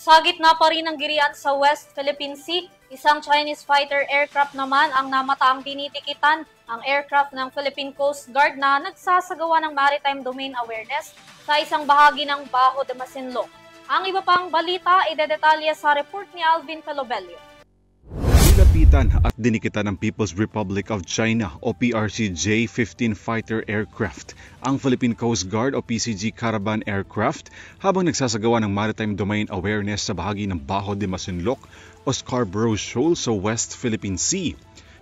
Sa gitna pa rin ng girian sa West Philippine Sea, isang Chinese fighter aircraft naman ang namataang tinitikitan ang aircraft ng Philippine Coast Guard na nagsasagawa ng maritime domain awareness sa isang bahagi ng Bajo de Masinloc. Ang iba pang balita idedetalye sa report ni Alvin Pelobelio. Nilapitan at dinikitan ng People's Republic of China o PRC J-15 fighter aircraft ang Philippine Coast Guard o PCG Caravan aircraft habang nagsasagawa ng maritime domain awareness sa bahagi ng Bajo de Masinloc o Scarborough Shoal sa West Philippine Sea.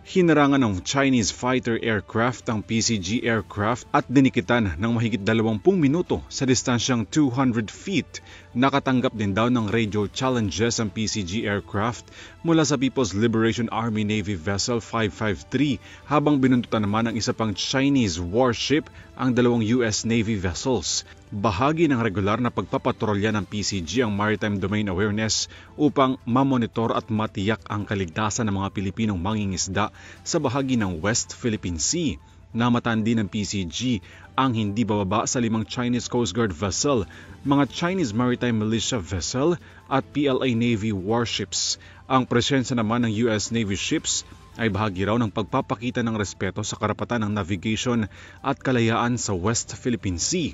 Hinarangan ng Chinese fighter aircraft ang PCG aircraft at dinikitan ng mahigit 20 minuto sa distansyang 200 feet. Nakatanggap din daw ng radio challenges ang PCG aircraft mula sa People's Liberation Army Navy Vessel 553 habang binuntutan naman ng isa pang Chinese warship ang dalawang US Navy vessels. Bahagi ng regular na pagpapatrolya ng PCG ang maritime domain awareness upang mamonitor at matiyak ang kaligtasan ng mga Pilipinong mangingisda sa bahagi ng West Philippine Sea. Namataan din ng PCG ang hindi bababa sa 5 Chinese Coast Guard vessel, mga Chinese Maritime Militia vessel at PLA Navy warships. Ang presensya naman ng US Navy ships ay bahagi raw ng pagpapakita ng respeto sa karapatan ng navigation at kalayaan sa West Philippine Sea.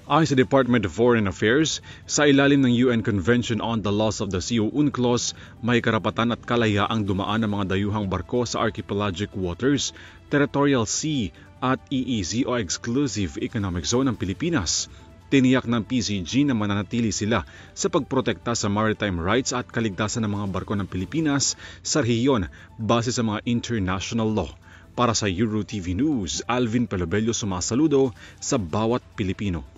Ayon sa Department of Foreign Affairs, sa ilalim ng UN Convention on the Laws of the Sea o UNCLOS, may karapatan at kalayaang dumaan ng mga dayuhang barko sa archipelagic waters, territorial sea at EEZ o Exclusive Economic Zone ng Pilipinas. Tiniyak ng PCG na mananatili sila sa pagprotekta sa maritime rights at kaligtasan ng mga barko ng Pilipinas sa rehiyon base sa mga international law. Para sa EuroTV News, Alvin Pelobelio sumasaludo sa bawat Pilipino.